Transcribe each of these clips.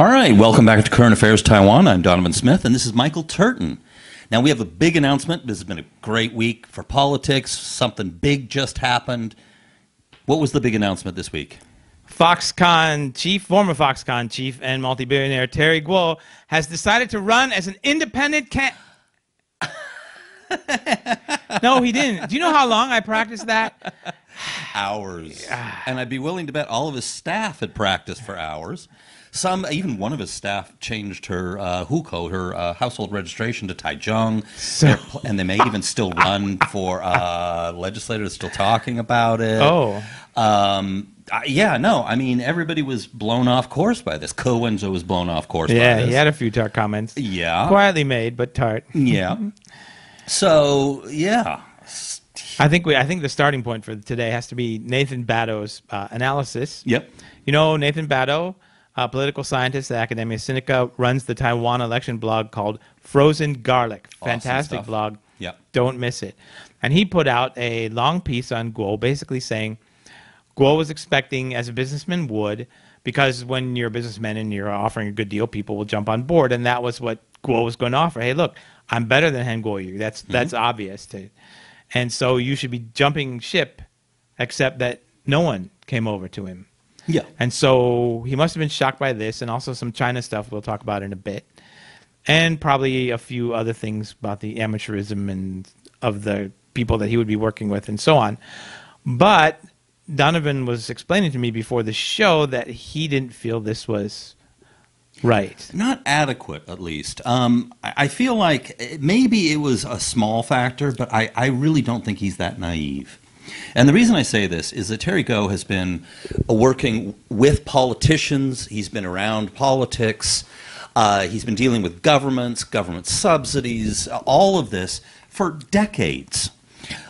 All right, welcome back to Current Affairs Taiwan. I'm Donovan Smith, and this is Michael Turton. Now, we have a big announcement. This has been a great week for politics. Something big just happened. What was the big announcement this week? Foxconn chief, former Foxconn chief and multi-billionaire Terry Gou has decided to run as an independent No, he didn't. Do you know how long I practiced that? Hours. And I'd be willing to bet all of his staff had practiced for hours. Even one of his staff changed her her household registration to Taiwan, and they may even still run for legislators still talking about it. Oh. Yeah, no, I mean, everybody was blown off course by this. Kuo-yu was blown off course by this. Yeah, he had a few tart comments. Yeah. Quietly made, but tart. Yeah. So, yeah. I think the starting point for today has to be Nathan Baddo's analysis. Yep. You know, Nathan Baddo, a political scientist at Academia Sinica, runs the Taiwan election blog called Frozen Garlic. Fantastic awesome blog. Yep. Don't miss it. And he put out a long piece on Gou, basically saying Gou was expecting, as a businessman would, because when you're a businessman and you're offering a good deal, people will jump on board. And that was what Gou was going to offer. Hey, look, I'm better than Han Kuo-yu. That's obvious. And so you should be jumping ship, except that no one came over to him. Yeah. And so he must have been shocked by this, and also some China stuff we'll talk about in a bit, and probably a few other things about the amateurism and of the people that he would be working with and so on. But Donovan was explaining to me before the show that he didn't feel this was right. Not adequate, at least. I feel like maybe it was a small factor, but I really don't think he's that naive. And the reason I say this is that Terry Gou has been working with politicians. He's been around politics. He's been dealing with governments, government subsidies, all of this for decades.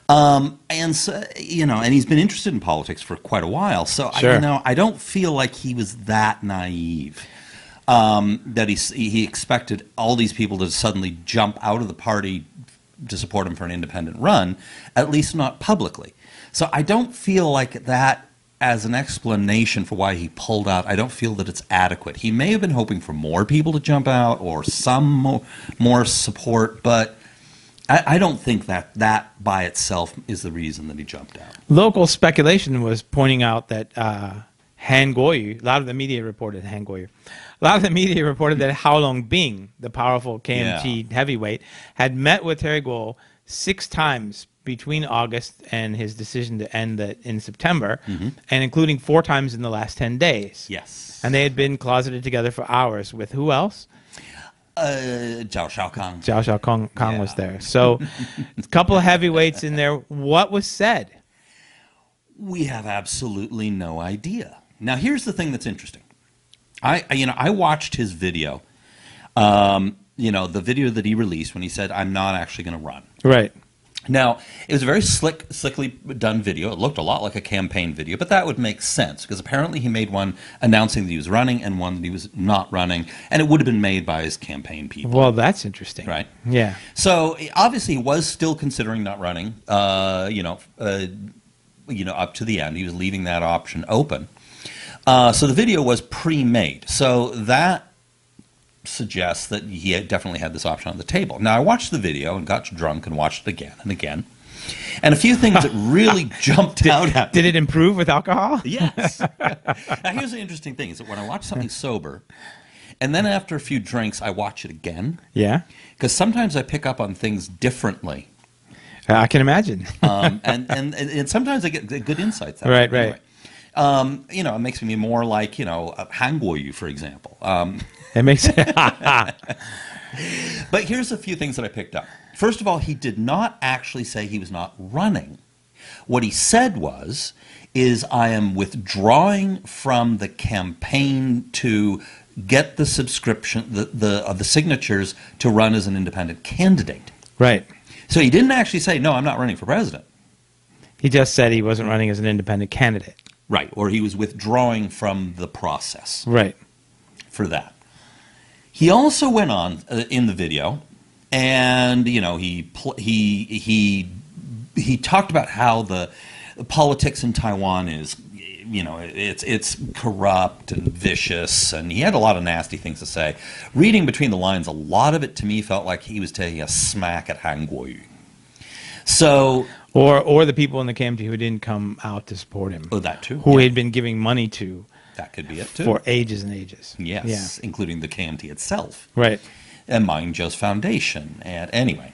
And so, and he's been interested in politics for quite a while. So, sure. I don't feel like he was that naive. That he expected all these people to suddenly jump out of the party to support him for an independent run, at least not publicly. So I don't feel like that as an explanation for why he pulled out. I don't feel that it's adequate. He may have been hoping for more people to jump out or some more support, but I don't think that by itself is the reason that he jumped out. Local speculation was pointing out that Han Kuo-yu, a lot of the media reported Han Kuo-yu. A lot of the media reported that Hao Long-bing, the powerful KMT heavyweight, had met with Terry Gou 6 times between August and his decision to end in September, and including 4 times in the last 10 days. Yes. And they had been closeted together for hours with who else? Zhao Xiaokang. Zhao Xiaokang was there. So a couple of heavyweights in there. What was said? We have absolutely no idea. Now, here's the thing that's interesting. I watched his video, the video that he released when he said, I'm not actually going to run. Right. Now, it was a very slickly done video. It looked a lot like a campaign video, but that would make sense because apparently he made one announcing that he was running and one that he was not running, and it would have been made by his campaign people. Well, that's interesting. Right? Yeah. So, obviously, he was still considering not running, up to the end. He was leaving that option open. So the video was pre-made. So that suggests that he definitely had this option on the table. Now, I watched the video and got drunk and watched it again and again. And a few things that really jumped out at me. Did it improve with alcohol? Yes. Now, here's the interesting thing, is that when I watch something sober, and then after a few drinks, I watch it again. Yeah. Because sometimes I pick up on things differently. I can imagine. And sometimes I get good insights. Right, anyway. It makes me more like, Han Kuo-yu, for example. It makes But here's a few things that I picked up. First of all, he did not actually say he was not running. What he said is I am withdrawing from the campaign to get the subscription, the signatures to run as an independent candidate. Right. So he didn't actually say, no, I'm not running for president. He just said he wasn't running as an independent candidate. Right, or he was withdrawing from the process. Right. For that. He also went on in the video, and he talked about how the politics in Taiwan is it's corrupt and vicious, and he had a lot of nasty things to say. Reading between the lines, a lot of it to me felt like he was taking a smack at Han Kuo-yu. So, or the people in the KMT who didn't come out to support him. Oh, that too. Who he'd been giving money to. That could be it too. For ages and ages. Yes, including the KMT itself. Right. And Mine Joe's foundation. And anyway.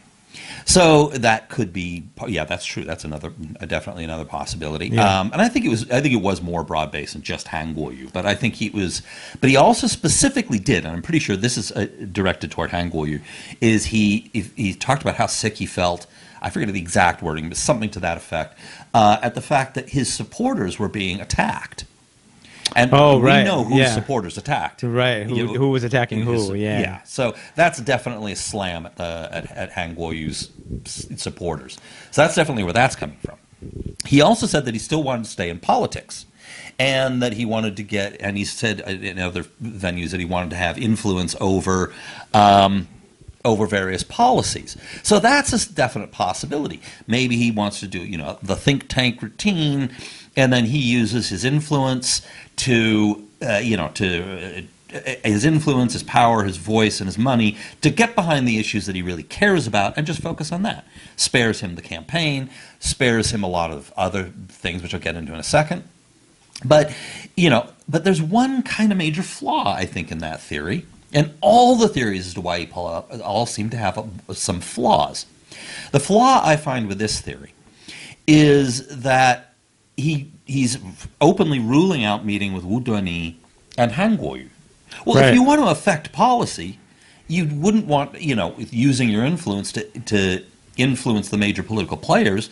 So that could be, yeah, that's true. That's definitely another possibility. Yeah. And I think it was more broad based than just Han Kuo-yu. But I think but he also specifically did, and I'm pretty sure this is directed toward Han Kuo-yu, is he talked about how sick he felt. I forget the exact wording, but something to that effect, at the fact that his supporters were being attacked. And we know whose supporters attacked. Right, who was attacking who, Yeah, so that's definitely a slam at Han Kuo-yu's supporters. So that's definitely where that's coming from. He also said that he still wanted to stay in politics, and that he wanted to and he said in other venues that he wanted to have influence over various policies. So that's a definite possibility. Maybe he wants to do, the think tank routine, and then he uses his influence his influence, his power, his voice, and his money to get behind the issues that he really cares about and just focus on that. Spares him the campaign, spares him a lot of other things, which I'll get into in a second. But there's one kind of major flaw, I think, in that theory. And all the theories as to why he pulled up all seem to have some flaws. The flaw I find with this theory is that he's openly ruling out meeting with Wu Duanyi and Han Kuo-yu. Well, if you want to affect policy, you wouldn't want, using your influence to influence the major political players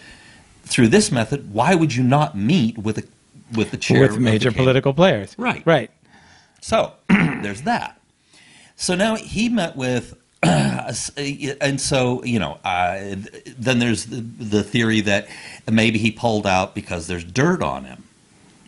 through this method. Why would you not meet with the chair with major political players? Right. So there's that. So now he met with, and so then there's the theory that maybe he pulled out because there's dirt on him.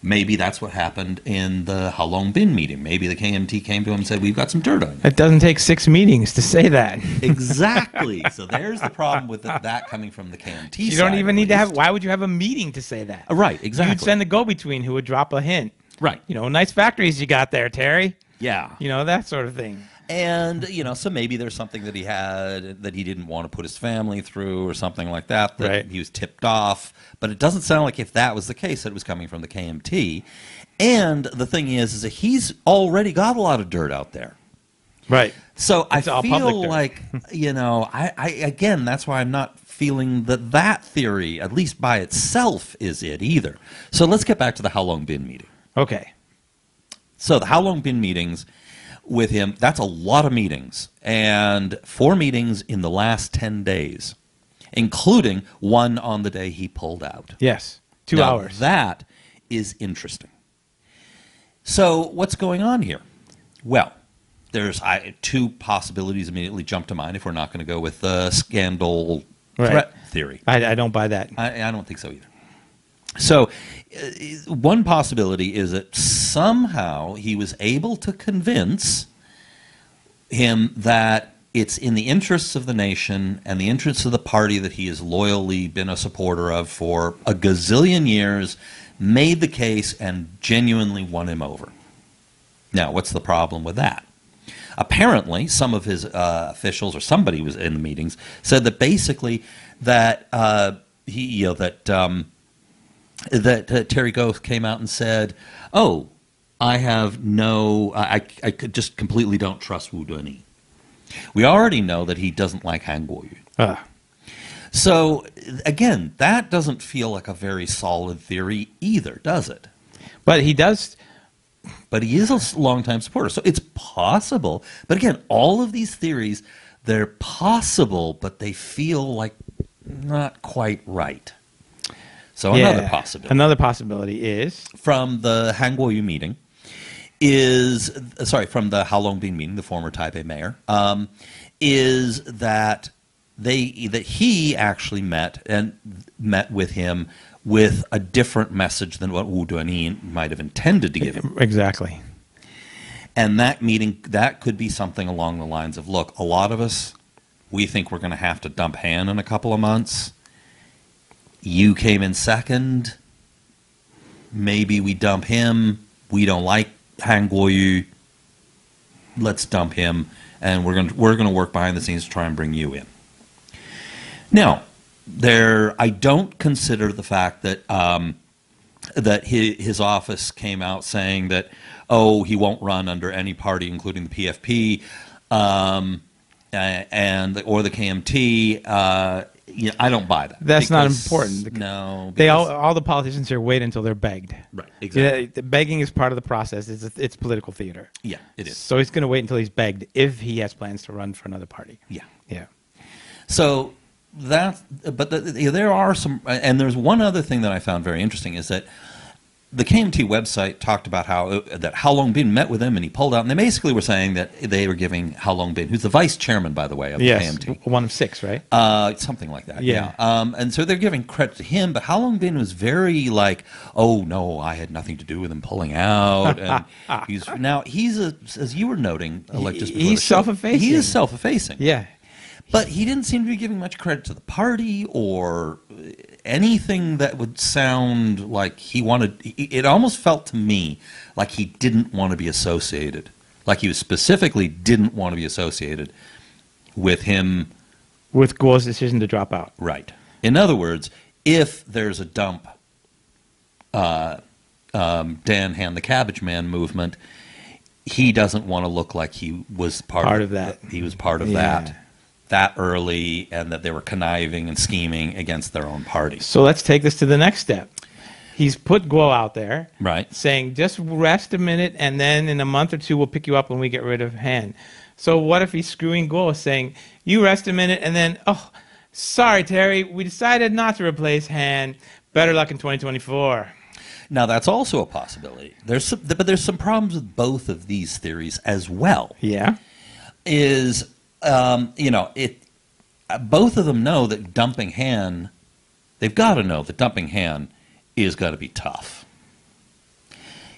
Maybe that's what happened in the Halong Bin meeting. Maybe the KMT came to him and said, "We've got some dirt on you." It doesn't take 6 meetings to say that. Exactly. So there's the problem with that coming from the KMT You side. don't even need to have. Why would you have a meeting to say that? Right. Exactly. You'd send a go-between who would drop a hint. Right. Nice factories you got there, Terry. Yeah. That sort of thing. And, so maybe there's something that he had that he didn't want to put his family through or something like that he was tipped off. But it doesn't sound like if that was the case that it was coming from the KMT. And the thing is that he's already got a lot of dirt out there. Right. So It's I all public feel dirt. like, again, that's why I'm not feeling that theory, at least by itself, is it either. So let's get back to the Halong Bin meeting. Okay. So the Halong Bin meetings with him, that's a lot of meetings, and 4 meetings in the last 10 days, including one on the day he pulled out. Yes. 2 Now, hours. That is interesting. So what's going on here? Well, there's 2 possibilities immediately jump to mind if we're not going to go with the scandal threat theory. I don't buy that. I don't think so either. So one possibility is that somehow he was able to convince him that it's in the interests of the nation and the interests of the party that he has loyally been a supporter of for a gazillion years, made the case, and genuinely won him over. Now, what's the problem with that? Apparently, some of his officials, or somebody was in the meetings, said that basically that Terry Gou came out and said, "Oh, I could just completely don't trust Wu Duanyi." We already know that he doesn't like Han Kuo-yu. So again, that doesn't feel like a very solid theory either, does it? But he does. But he is a longtime supporter, so it's possible. But again, all of these theories, they're possible, but they feel like not quite right. So another possibility. Another possibility is from the Han Kuo-yu meeting from the Halong Bin meeting, the former Taipei mayor, is that he actually met with him with a different message than what Wu Duanyi might have intended to give him. Exactly. And that meeting, that could be something along the lines of, look, a lot of us, we think we're going to have to dump Han in a couple of months. You came in second. maybe we dump him. We don't like Han Kuo-yu. Let's dump him, and we're gonna work behind the scenes to try and bring you in. Now, I don't consider the fact that that his office came out saying that, oh, he won't run under any party, including the PFP or the KMT. I don't buy that. That's not important. No, all the politicians here wait until they're begged. Right, exactly. The begging is part of the process. It's political theater. Yeah, it is. So he's going to wait until he's begged if he has plans to run for another party. Yeah. Yeah. So there are some, and there's one other thing that I found very interesting is that the KMT website talked about that Hao Longbin met with him and he pulled out, and they basically were saying that they were giving Hao Longbin, who's the vice chairman, by the way, of the KMT. One of 6, right? Something like that. Yeah. And so they're giving credit to him, but Hao Longbin was very like, oh no, I had nothing to do with him pulling out. And he's as you were noting, he's self-effacing. He is self-effacing. Yeah. But he didn't seem to be giving much credit to the party or anything that would sound like he wanted. It almost felt to me like he didn't want to be associated. Like he specifically didn't want to be associated with him. With Guo's decision to drop out. Right. In other words, if there's a dump, Dan Han the Cabbage Man movement, he doesn't want to look like he was part of that. He was part of that early, and that they were conniving and scheming against their own party. So let's take this to the next step. He's put Guo out there, right, saying, just rest a minute, and then in a month or two, we'll pick you up when we get rid of Han. So what if he's screwing Guo, saying, you rest a minute, and then, oh, sorry, Terry, we decided not to replace Han. Better luck in 2024. Now, that's also a possibility. But there's some problems with both of these theories as well. Yeah. Both of them know that dumping Han, they've got to know that dumping Han is going to be tough.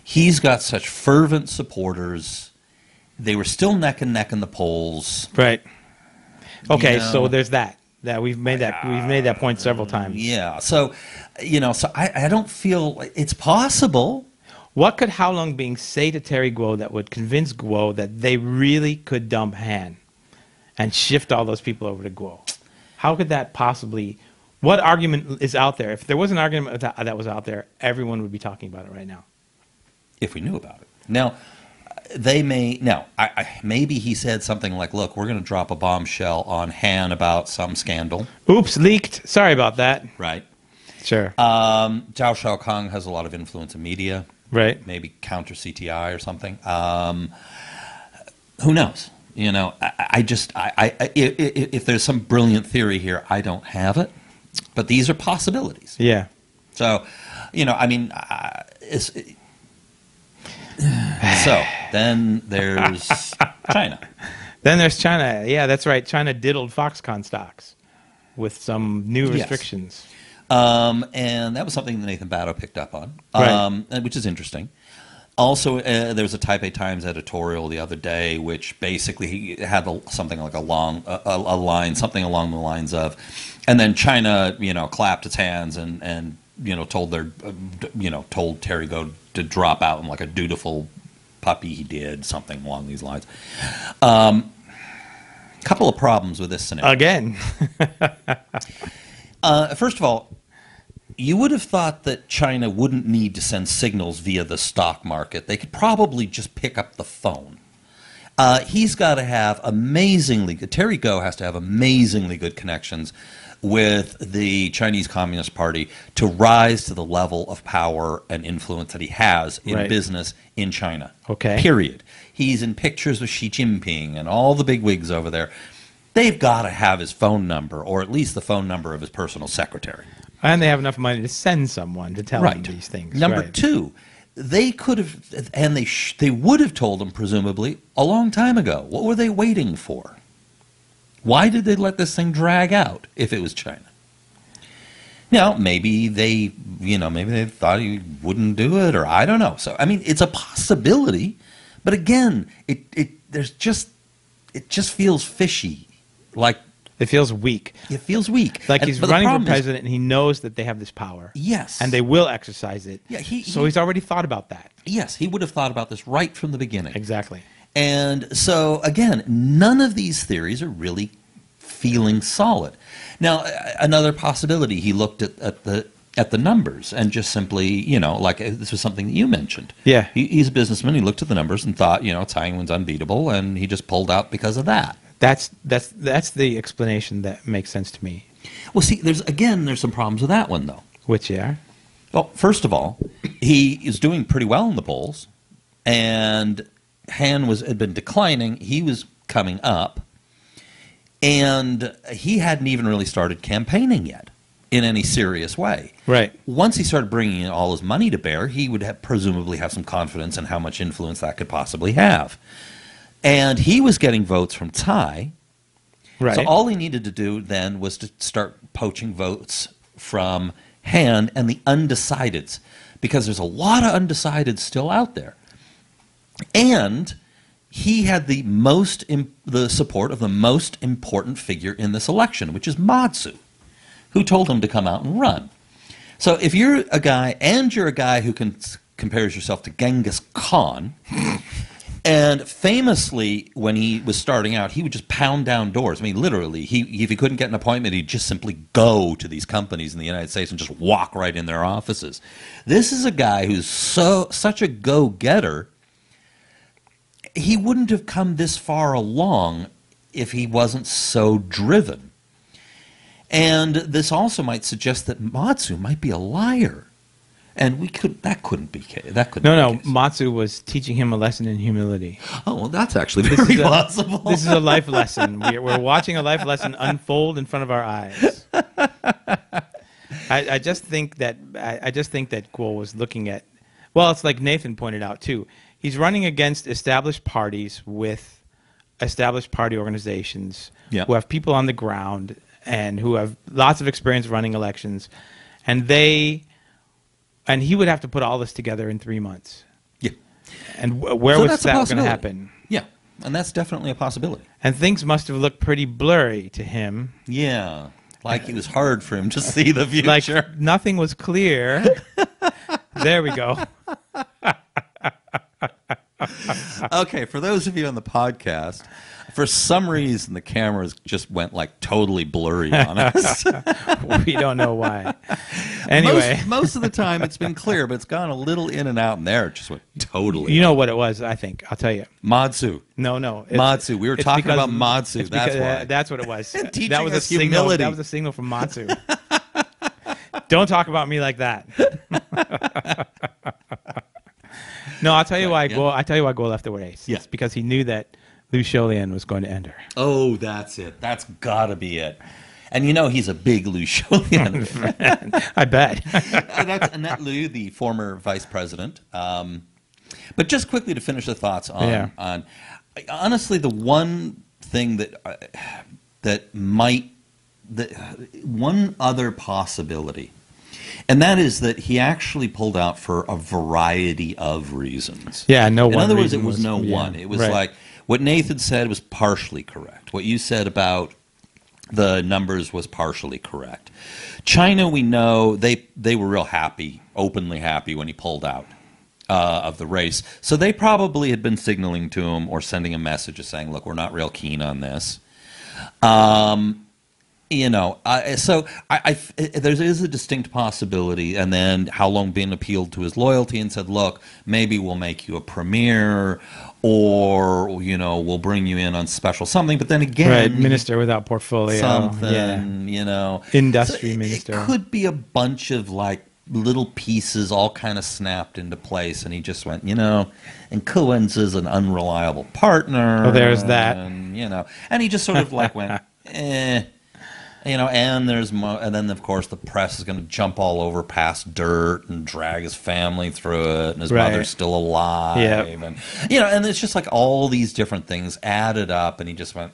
He's got such fervent supporters. They were still neck and neck in the polls. Right. Okay, so there's that. We've made that point several times. Yeah. So, I don't feel it's possible. What could Hao Longbin say to Terry Gou that would convince Guo that they really could dump Han and shift all those people over to Guo? How could that possibly? What argument is out there? If there was an argument that was out there, everyone would be talking about it right now. If we knew about it. Now, they may. Now, maybe he said something like, "Look, we're going to drop a bombshell on Han about some scandal." Oops, leaked. Sorry about that. Right. Sure. Zhao Shaokang has a lot of influence in media. Right. Maybe counter CTI or something. Who knows? If there's some brilliant theory here, I don't have it. But these are possibilities. Yeah. So, so then there's China. Then there's China. Yeah, that's right. China diddled Foxconn stocks with some new restrictions. And that was something that Nathan Batto picked up on, which is interesting. Also, there was a Taipei Times editorial the other day, which basically had something like a line, something along the lines of, and then China, clapped its hands and told told Terry Gou to drop out, and like a dutiful puppy he did, something along these lines. Couple of problems with this scenario. Again. First of all, you would have thought that China wouldn't need to send signals via the stock market. They could probably just pick up the phone. He's got to have Terry Gou has to have amazingly good connections with the Chinese Communist Party to rise to the level of power and influence that he has in business in China. Okay. Period. He's in pictures with Xi Jinping and all the bigwigs over there. They've got to have his phone number, or at least the phone number of his personal secretary. And they have enough money to send someone to tell them these things. Number two, they could have, and they would have told him, presumably, a long time ago. What were they waiting for? Why did they let this thing drag out if it was China? Now, maybe they thought he wouldn't do it, or I don't know. So, it's a possibility, but again, it just feels fishy. Like, It feels weak. It feels weak. Like And- he's but the running for problem is- president, and he knows that they have this power. Yes. And they will exercise it. Yeah, so he's already thought about that. Yes, he would have thought about this right from the beginning. Exactly. And so, again, none of these theories are really feeling solid. Now, another possibility, he looked at the numbers and just simply, like this was something that you mentioned. Yeah. He's a businessman. He looked at the numbers and thought, Taiwan's unbeatable, and he just pulled out because of that. That's the explanation that makes sense to me. Well, see, there's some problems with that one, though. Which, yeah? Well, first of all, he is doing pretty well in the polls, and Han had been declining. He was coming up, and he hadn't even really started campaigning yet in any serious way. Right. Once he started bringing in all his money to bear, he would presumably have some confidence in how much influence that could possibly have. And he was getting votes from Tsai. Right. So all he needed to do then was to start poaching votes from Han and the undecideds, because there's a lot of undecideds still out there. And he had the support of the most important figure in this election, which is Matsu, who told him to come out and run. So if you're a guy, and you're a guy who compares yourself to Genghis Khan, and famously, when he was starting out, he would just pound down doors. I mean, literally, if he couldn't get an appointment, he'd just simply go to these companies in the United States and just walk right in their offices. This is a guy who's such a go-getter. He wouldn't have come this far along if he wasn't so driven. And this also might suggest that Matsu might be a liar. And that couldn't be that couldn't No, be the case. Matsu was teaching him a lesson in humility. Oh, well, that's actually very possible. This is a life lesson. We're watching a life lesson unfold in front of our eyes. I just think that Kuo was looking at, well, it's like Nathan pointed out too. He's running against established parties with established party organizations who have people on the ground and who have lots of experience running elections, and he would have to put all this together in 3 months. Yeah. And where So was that's a that going to possibility. happen? Yeah, and that's definitely a possibility. And things must have looked pretty blurry to him. Yeah, like it was hard for him to see the future. Like nothing was clear. There we go. Okay, for those of you on the podcast, for some reason the cameras just went like totally blurry on us. We don't know why. Anyway. Most of the time it's been clear, but it's gone a little in and out, and there it just went totally. You know what it was, I think. I'll tell you. Matsu. No. Matsu. We were talking because- about Matsu. it's That's because- why. That's what it was. Teaching That was a us signal. humility. That was a signal from Matsu. Don't talk about me like that. No, I'll tell you why. I tell you why Guo left the race. Yeah. It's because he knew that Liu Sholian was going to end her. Oh, that's it. That's got to be it. And he's a big Liu Sholian. I bet. That's Annette Lu, the former vice president. But just quickly to finish the thoughts on honestly, the one thing one other possibility, and that is that he actually pulled out for a variety of reasons. Yeah, no one. In other words, it reason was no one. It was right. like what Nathan said was partially correct. What you said about the numbers was partially correct. China, we know, they were real happy, openly happy when he pulled out of the race. So they probably had been signaling to him or sending a message saying, look, we're not real keen on this. So there is a distinct possibility, and then How Long Bin appealed to his loyalty and said, look, maybe we'll make you a premier, or we'll bring you in on special something. But then again, Right, minister without portfolio. something, Industry So minister. It could be a bunch of like little pieces all kind of snapped into place, and he just went, and Cohen's is an unreliable partner. Oh, there's that. And, and he just sort of like went, and and then of course the press is going to jump all over past dirt and drag his family through it, and his Right. mother's still alive, Yep. and and it's just like all these different things added up, and he just went,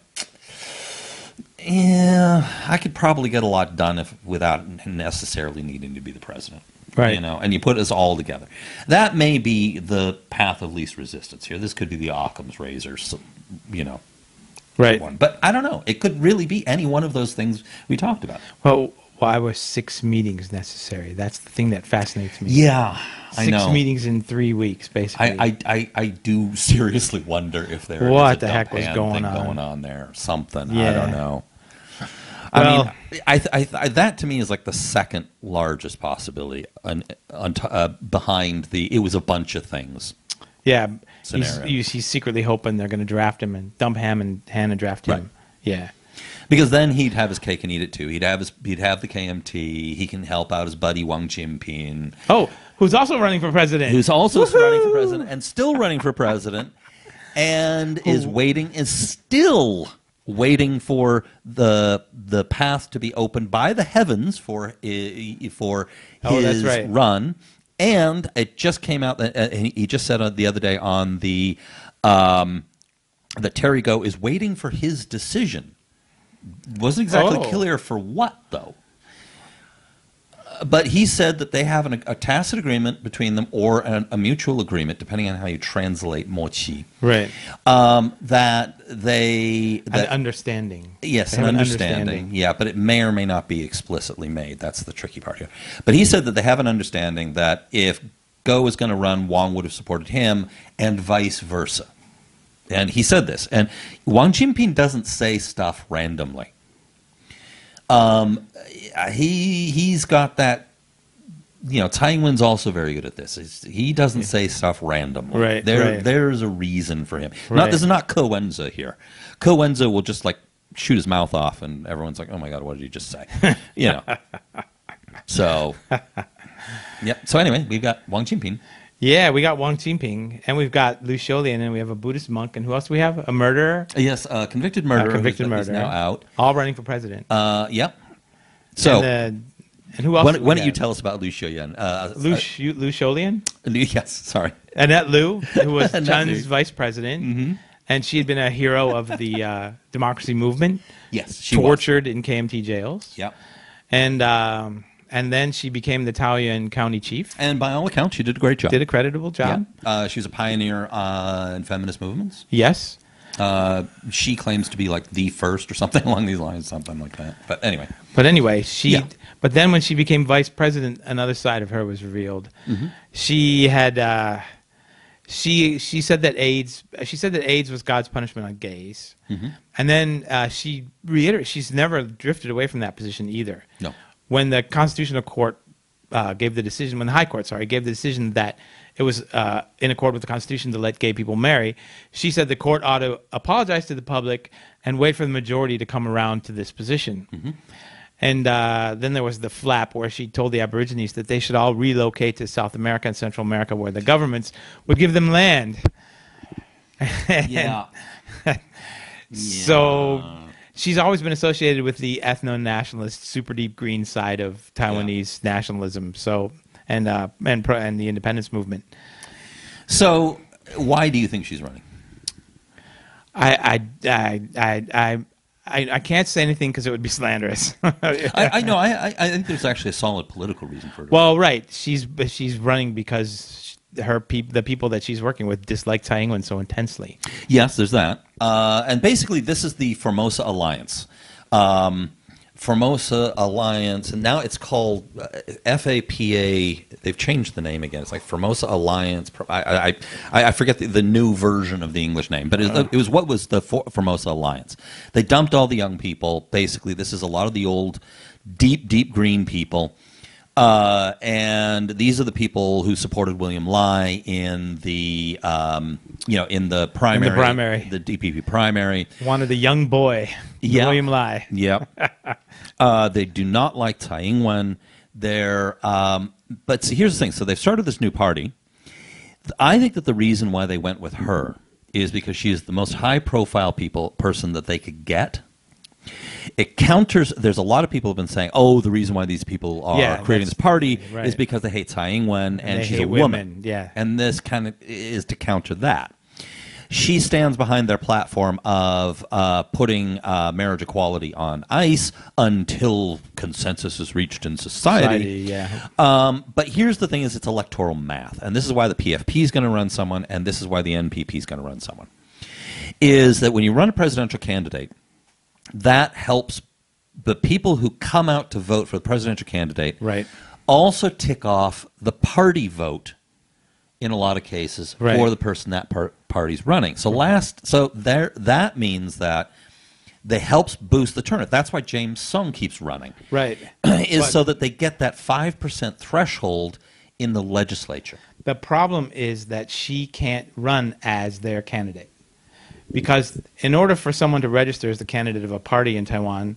yeah, I could probably get a lot done without necessarily needing to be the president. Right. And you put us all together. That may be the path of least resistance here. This could be the Occam's razor, Right. one. But I don't know. It could really be any one of those things we talked about. Well, why were 6 meetings necessary? That's the thing that fascinates me. Yeah, I know. 6 meetings in 3 weeks, basically. I do seriously wonder if there What is a the heck was going on there. Something. Yeah. I don't know. Well, I mean, that to me is like the second largest possibility behind the it was a bunch of things. Yeah, Scenario. he's secretly hoping they're going to draft him and dump Ham and Han and draft him. Right. Yeah. Because then he'd have his cake and eat it too. He'd have the KMT. He can help out his buddy Wang Jinping. Oh, who's also running for president. Who's also running for president and still running for president, and is still waiting for the path to be opened by the heavens for his that's right. run. And it just came out that he just said the other day on the that Terry Gou is waiting for his decision. Wasn't exactly clear for what, though. But he said that they have a tacit agreement between them, or a mutual agreement, depending on how you translate mochi. Right. That an understanding. Yes, They an have understanding. Yeah, but it may or may not be explicitly made. That's the tricky part here. But he said that they have an understanding that if Go was going to run, Wang would have supported him, and vice versa. And he said this. And Wang Jinping doesn't say stuff randomly. He's got that, Tsai Ing-wen's also very good at this. He doesn't say stuff randomly. Right, There's a reason for him. Right. This is not Ko-Wenza here. Ko-Wenza will just shoot his mouth off and everyone's like, oh my God, what did he just say? So, yeah. So anyway, we've got Wang Jinping. Yeah, we got Wang Jinping, and we've got Lu Xiaolian, and we have a Buddhist monk, and who else do we have? A murderer? Yes, convicted murderer. Convicted who's murderer. now out. All running for president. Yep. So, and who else? why don't you tell us about Lu Xiaolian? Lu Xiaolian? Yes, sorry. Annette Lu, who was Annette Chun's Lu. vice president, Mm-hmm. and she had been a hero of the democracy movement. Yes, she tortured in KMT jails. Yep. And then she became the Taoyuan county chief. And by all accounts, she did a great job. Did a creditable job. Yeah. She was a pioneer in feminist movements. Yes. She claims to be like the first or something along these lines, something like that. But anyway. But then when she became vice president, another side of her was revealed. Mm-hmm. She had she said that AIDS was God's punishment on gays. Mm-hmm. And then she reiterated she's never drifted away from that position either. No. When the Constitutional Court gave the decision, when the High Court, gave the decision that it was in accord with the Constitution to let gay people marry, she said the court ought to apologize to the public and wait for the majority to come around to this position. Mm-hmm. And then there was the flap where she told the Aborigines that they should all relocate to South America and Central America where the governments would give them land. Yeah. So she's always been associated with the ethno-nationalist, super deep green side of Taiwanese nationalism. So and the independence movement. So why do you think she's running? I can't say anything because it would be slanderous. I know. I think there's actually a solid political reason for it. Well, right. She's running because the people that she's working with dislike Tsai Ing-wen so intensely. Yes, there's that. And basically, this is the Formosa Alliance. Formosa Alliance, and now it's called FAPA. They've changed the name again. It's like Formosa Alliance. I forget the new version of the English name, but it was what was the Formosa Alliance. They dumped all the young people. Basically, this is a lot of the old, deep green people. And these are the people who supported William Lai in the in the primary, the DPP primary. Wanted the young boy, William Lai. Yep. They do not like Tsai Ing-wen. But see, here's the thing. So they've started this new party. I think that the reason why they went with her is because she is the most high-profile person that they could get. It counters. There's a lot of people who have been saying, "Oh, the reason why these people are creating this party is because they hate Tsai Ing-wen and she's a woman." Yeah, and this kind of is to counter that. She stands behind their platform of putting marriage equality on ice until consensus is reached in society. But here's the thing: is it's electoral math, and this is why the PFP is going to run someone, and this is why the NPP is going to run someone. is that when you run a presidential candidate, that helps the people who come out to vote for the presidential candidate Right. also tick off the party vote in a lot of cases Right. for the person that party's running. So that means that they helps boost the turnout. That's why James Sung keeps running. Right. So that they get that 5% threshold in the legislature. The problem is that she can't run as their candidate. Because in order for someone to register as the candidate of a party in Taiwan,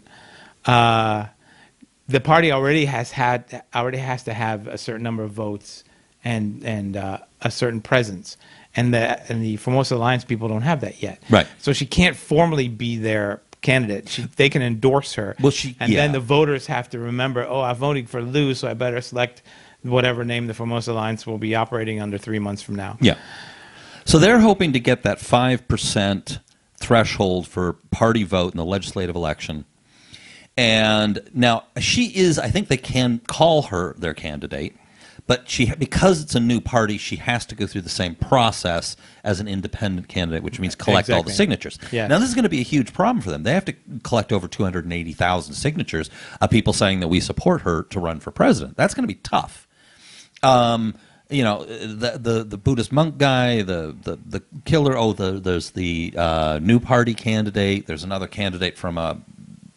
the party already has to have a certain number of votes and a certain presence, and the Formosa Alliance people don't have that yet. Right. So she can't formally be their candidate. They can endorse her. Well, then the voters have to remember, oh, I'm voting for Lu, so I better select whatever name the Formosa Alliance will be operating under 3 months from now. Yeah. So they're hoping to get that 5% threshold for party vote in the legislative election. And now she is, I think they can call her their candidate, but because it's a new party, she has to go through the same process as an independent candidate, which means collect all the signatures. Yeah. Now, this is going to be a huge problem for them. They have to collect over 280,000 signatures of people saying that we support her to run for president. That's going to be tough. You know, the Buddhist monk guy, the killer. Oh, there's the new party candidate. There's another candidate from a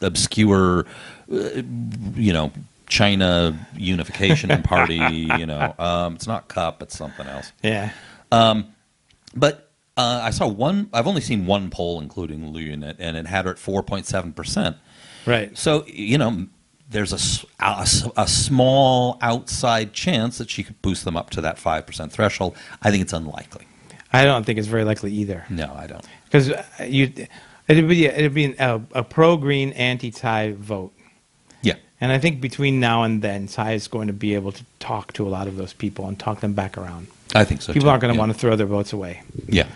obscure, you know, China Unification Party. You know, it's not CUP, it's something else. Yeah. But I saw one. I've only seen one poll, including Lu in it, and it had her at 4.7%. Right. So you know, there's a small outside chance that she could boost them up to that 5% threshold. I think it's unlikely. I don't think it's very likely either. No, I don't. Because it'd be a pro-green, anti-Thai vote. Yeah. And I think between now and then, Tsai is going to be able to talk to a lot of those people and talk them back around. I think so. People too. aren't going to want to throw their votes away. Yeah.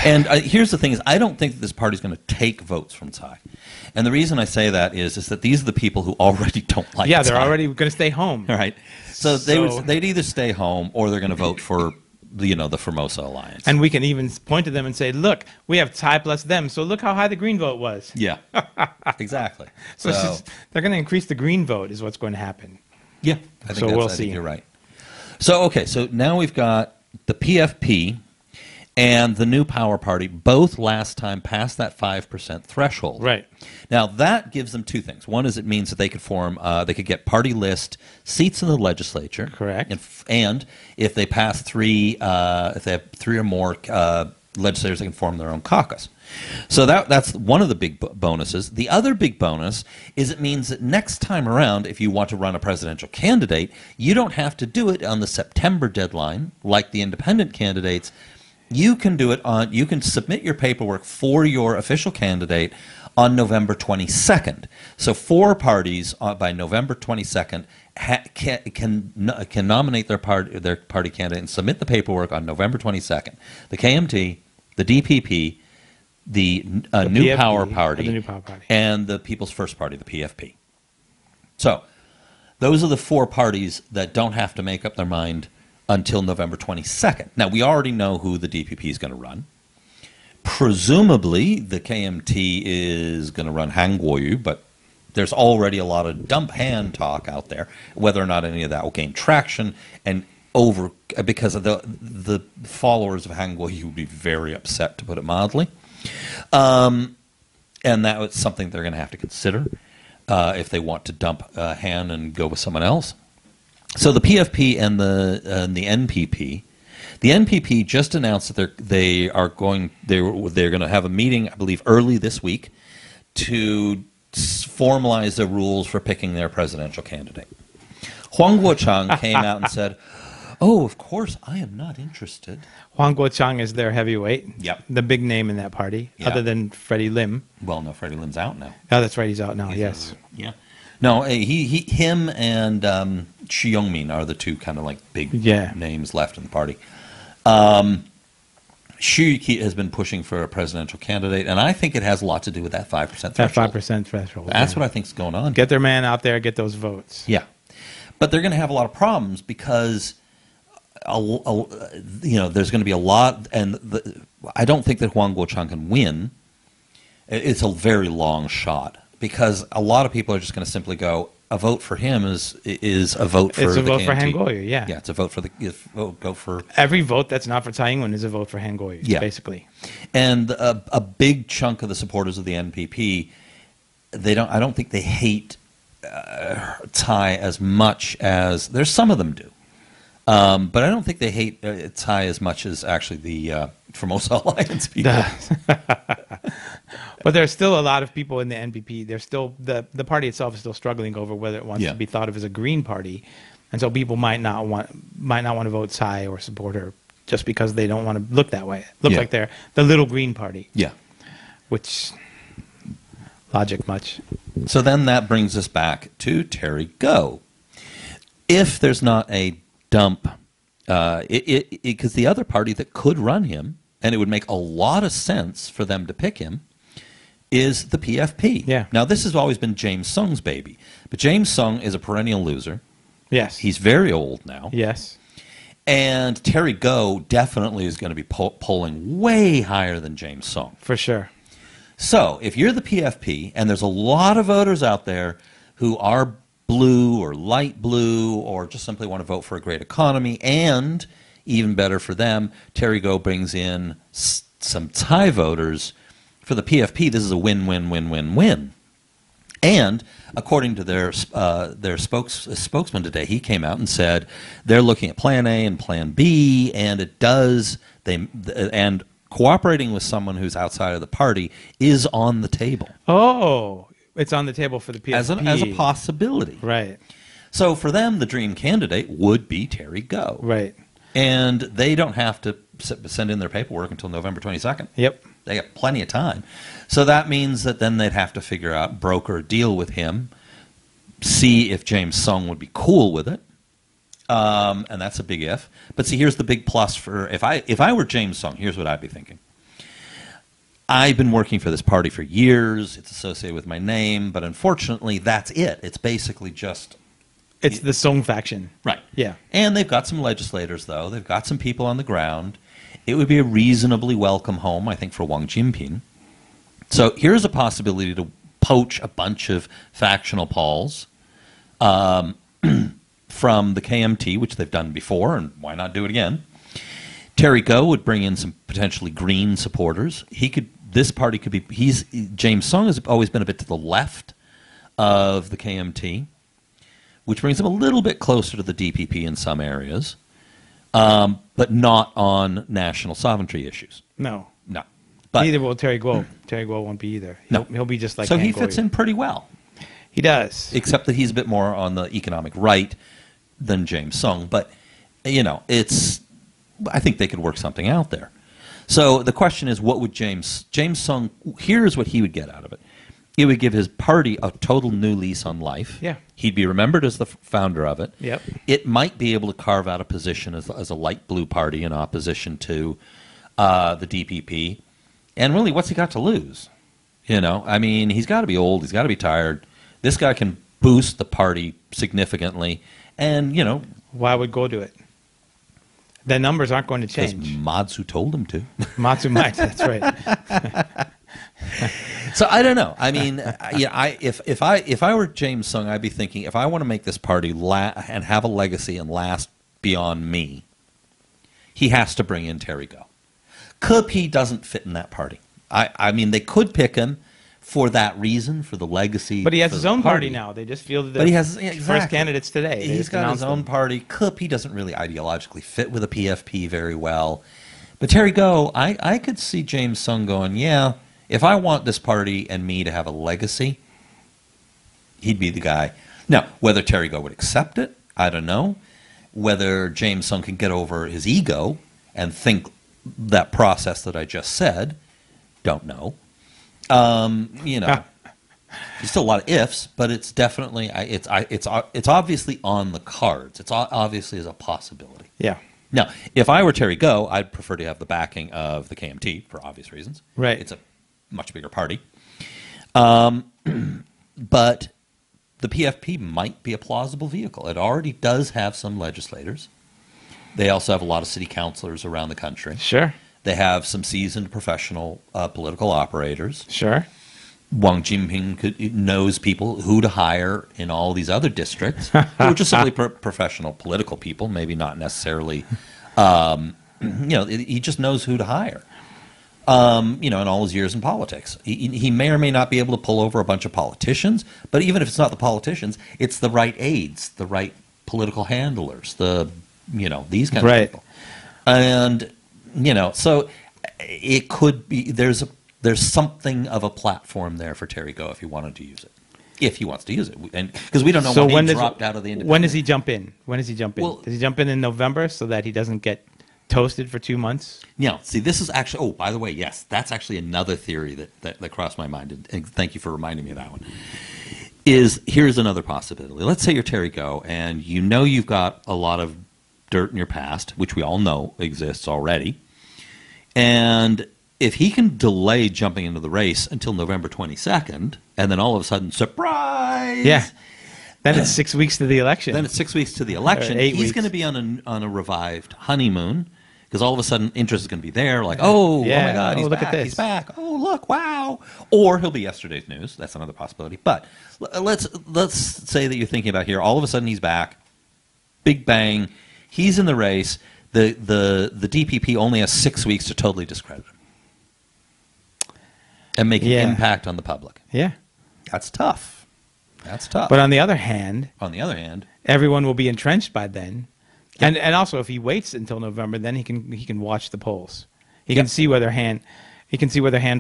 And here's the thing: is I don't think that this party's going to take votes from Tsai. And the reason I say that is that these are the people who already don't like. Yeah, they're Tsai. already going to stay home. All right. So they'd either stay home or they're going to vote for the Formosa Alliance. And we can even point to them and say, look, we have Tsai plus them, so look how high the green vote was. Yeah. Exactly. So they're going to increase the green vote is what's going to happen. Yeah. I think we'll I see. think you're right. So, okay, so now we've got the PFP and the New Power Party both last time passed that 5% threshold. Right. Now, that gives them two things. One is it means that they could they could get party list seats in the legislature. Correct. And if they pass if they have 3 or more legislators, they can form their own caucus. So that's one of the big bonuses. The other big bonus is it means that next time around, if you want to run a presidential candidate, you don't have to do it on the September deadline like the independent candidates. You can do it you can submit your paperwork for your official candidate on November 22nd. So 4 parties by November 22nd can nominate their party candidate and submit the paperwork on November 22nd. The KMT, the DPP, the New PFP, Power Party, the New Power Party, and the People's First Party, the PFP. So those are the 4 parties that don't have to make up their mind until November 22nd. Now, we already know who the DPP is going to run. Presumably, the KMT is going to run Kuo-yu, but there's already a lot of dump hand talk out there, whether or not any of that will gain traction, and because of the followers of Kuo-yu would be very upset, to put it mildly. And that was something they're going to have to consider if they want to dump Han and go with someone else. So the PFP and the NPP, the NPP just announced that they're going to have a meeting, I believe, early this week to formalize the rules for picking their presidential candidate. Kuo-chang came out and said, "Oh, of course, I am not interested." Kuo-chang is their heavyweight. Yep. The big name in that party, Yeah. other than Freddie Lim. Well, no, Freddie Lim's out now. Oh, that's right, he's out now. Yes. Yeah. No, him and Xi Yongmin are the two kind of like big names left in the party. Xi has been pushing for a presidential candidate, and I think it has a lot to do with that 5% threshold. That 5% threshold. That's what I think is going on. Get their man out there, get those votes. Yeah. But they're going to have a lot of problems because there's going to be a lot, and I don't think that Huang Kuo-chang can win. It's a very long shot because a lot of people are just going to simply go, a vote for him is a vote for It's a the vote for KMT. Han Kuo-yu, yeah. Yeah, it's a vote for go for Every vote that's not for Tsai Ing-wen is a vote for Han Kuo-yu, Yeah. basically. And a big chunk of the supporters of the NPP, I don't think they hate Tsai as much as there's some of them do, but I don't think they hate Tsai as much as actually the Formosa Alliance people. But there's still a lot of people in the NPP. There's still the party itself is still struggling over whether it wants Yeah. to be thought of as a green party, and so people might not want to vote Tsai or support her just because they don't want to look that way. Look Yeah. like they're the little green party, Yeah. which logic much. So then that brings us back to Terry Gou. If there's not a dump, because the other party that could run him, and it would make a lot of sense for them to pick him, is the PFP. Yeah. Now, this has always been James Sung's baby, but James Sung is a perennial loser. Yes. He's very old now. Yes. And Terry Gou definitely is going to be polling way higher than James Sung. For sure. So, if you're the PFP, and there's a lot of voters out there who are blue or light blue or just simply want to vote for a great economy, and even better for them, Terry Gou brings in some Thai voters. For the PFP, this is a win-win-win-win-win. And according to their spokesman today, he came out and said they're looking at Plan A and Plan B, and and cooperating with someone who's outside of the party is on the table Oh, it's on the table for the PFP. as a possibility. Right. So for them, the dream candidate would be Terry Gou. Right. And they don't have to send in their paperwork until November 22nd. Yep. They got plenty of time. So that means that then they'd have to figure out, broker a deal with him, see if James Sung would be cool with it. And that's a big if. But see, here's the big plus for if I were James Sung, here's what I'd be thinking. I've been working for this party for years. It's associated with my name, but unfortunately, that's it. It's basically just It's the Song faction. right. Yeah. And they've got some legislators, though. They've got some people on the ground. It would be a reasonably welcome home, I think, for Wang Jinping. So here's a possibility to poach a bunch of factional Pauls from the KMT, which they've done before, and why not do it again? Terry Gou would bring in some potentially green supporters. This party could be. James Sung has always been a bit to the left of the KMT, which brings him a little bit closer to the DPP in some areas, but not on national sovereignty issues. No. No. But, Neither will Terry Gou. Terry Gou won't be either. He'll be just like so Han he fits Kuo-yu. in pretty well, He does. except that he's a bit more on the economic right than James Sung. But, I think they could work something out there. So the question is, what would James Sung, here's what he would get out of it. It would give his party a total new lease on life. Yeah. He'd be remembered as the founder of it. Yep. It might be able to carve out a position as a light blue party in opposition to the DPP. And really, what's he got to lose? He's got to be old. He's got to be tired. This guy can boost the party significantly. And, Why would Gou do it? The numbers aren't going to because change. Matsu told him to. Matsu might. That's right. So I don't know. If I were James Sung, I'd be thinking, if I want to make this party and have a legacy and last beyond me, he has to bring in Terry Gou. Kuo-pi doesn't fit in that party. They could pick him for that reason, for the legacy. But he has for his the own party now. They just fielded But he the has first candidates today. They He's just got his announced own them. party. Kuo-pi doesn't really ideologically fit with the PFP very well. But Terry Gou, I could see James Sung going, yeah, if I want this party and me to have a legacy, he'd be the guy. Now, whether Terry Gou would accept it, I don't know. Whether James Sung can get over his ego and think that process that I just said, don't know. There's still a lot of ifs, but it's definitely it's obviously on the cards. It's obviously is a possibility. Yeah. Now, if I were Terry Gou, I'd prefer to have the backing of the KMT for obvious reasons. Right. It's a much bigger party. But the PFP might be a plausible vehicle. It already does have some legislators. They also have a lot of city councilors around the country. Sure. They have some seasoned professional political operators. Sure. Wang Jinping knows people who to hire in all these other districts, who are just simply professional political people, maybe not necessarily, he just knows who to hire. In all his years in politics. He may or may not be able to pull over a bunch of politicians, but even if it's not the politicians, it's the right aides, the right political handlers, these kind of people. And, so it could be, there's something of a platform there for Terry Gou if he wanted to use it. If he wants to use it. And because we don't know when he dropped out of the independent. When does he jump in? Does he jump in November so that he doesn't get toasted for 2 months? Yeah. See, this is actually. Oh, by the way, yes, that's actually another theory that crossed my mind, and thank you for reminding me of that one. Here's another possibility. Let's say you're Terry Gou, and you've got a lot of dirt in your past, which we all know exists already, and if he can delay jumping into the race until November 22nd, and then all of a sudden, surprise! Yeah. Then it's 6 weeks to the election. He's going to be on a revived honeymoon. Because all of a sudden, interest is going to be there. Like, oh my God, he's back. He's back. Oh, look, wow. Or he'll be yesterday's news. That's another possibility. But let's say that you're thinking about here. All of a sudden, he's back. Big bang. He's in the race. The DPP only has 6 weeks to totally discredit him and make an impact on the public. Yeah, that's tough. But on the other hand, everyone will be entrenched by then. And also, if he waits until November, then he can watch the polls. He can see whether hand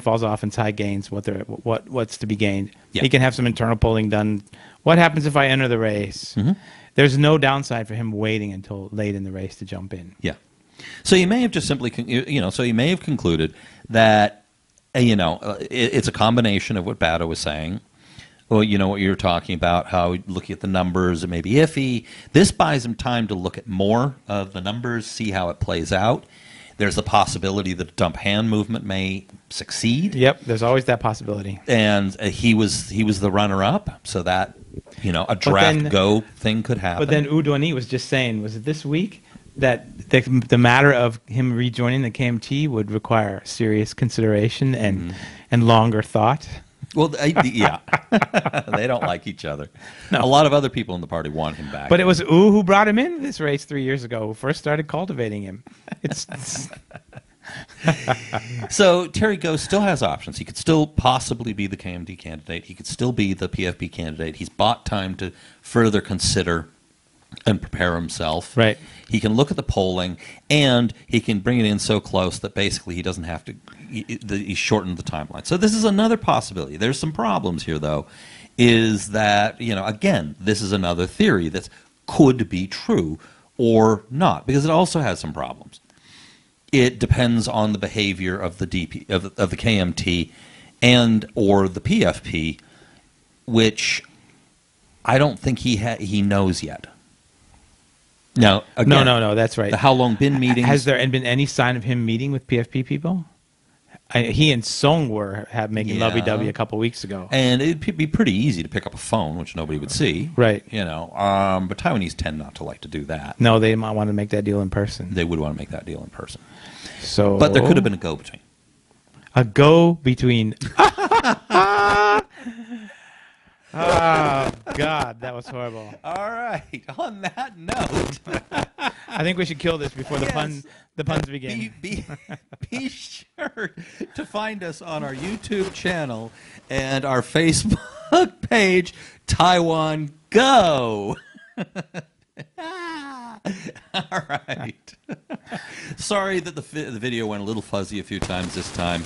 falls off and Tsai gains what's to be gained. He can have some internal polling done. What happens if I enter the race? Mm-hmm. There's no downside for him waiting until late in the race to jump in. Yeah. So you may have just simply concluded that it's a combination of what Bado was saying. Well, what you were talking about, how looking at the numbers, it may be iffy. This buys him time to look at more of the numbers, see how it plays out. There's the possibility that a dump hand movement may succeed. Yep, there's always that possibility. And he was the runner-up, so that a draft go thing could happen. But then Udoni was just saying, was it this week, that the matter of him rejoining the KMT would require serious consideration and longer thought. Well, yeah, they don't like each other. No. A lot of other people in the party want him back. But it was who brought him in this race 3 years ago, who first started cultivating him. So Terry Gou still has options. He could still possibly be the KMT candidate. He could still be the PFP candidate. He's bought time to further consider and prepare himself. Right. He can look at the polling, and he can bring it in so close that basically he doesn't have to. He shortened the timeline. So this is another possibility. There's some problems here, though. Is that again, this is another theory that could be true or not, because it also has some problems. It depends on the behavior of the of the KMT and or the PFP, which I don't think he knows yet. Now, again, no, that's right. The How Long Been meetings. Has there been any sign of him meeting with PFP people? He and Song were making lovey-dovey a couple weeks ago. And it'd be pretty easy to pick up a phone, which nobody would see. Right. But Taiwanese tend not to like to do that. No, they might want to make that deal in person. They would want to make that deal in person. So, but there could have been a go-between. A go-between. Oh, God, that was horrible. All right. On that note, I think we should kill this before the puns begin. Be sure to find us on our YouTube channel and our Facebook page, Taiwan Go. All right. Sorry that the video went a little fuzzy a few times this time.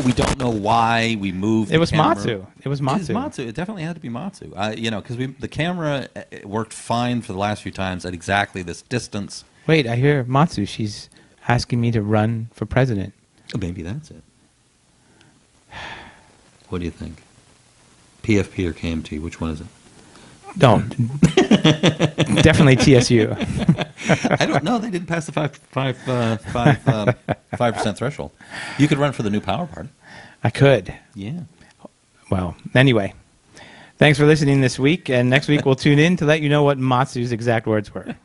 We don't know why we moved. It was Matsu. It was Matsu. It was Matsu. It definitely had to be Matsu. Because the camera worked fine for the last few times at exactly this distance. Wait, I hear Matsu. She's asking me to run for president. Oh, maybe that's it. What do you think? PFP or KMT? Which one is it? Don't. Definitely TSU. I don't know. They didn't pass the 5% threshold. You could run for the New Power Party. I could. Yeah. Well, anyway, thanks for listening this week, and next week we'll tune in to let you know what Matsu's exact words were.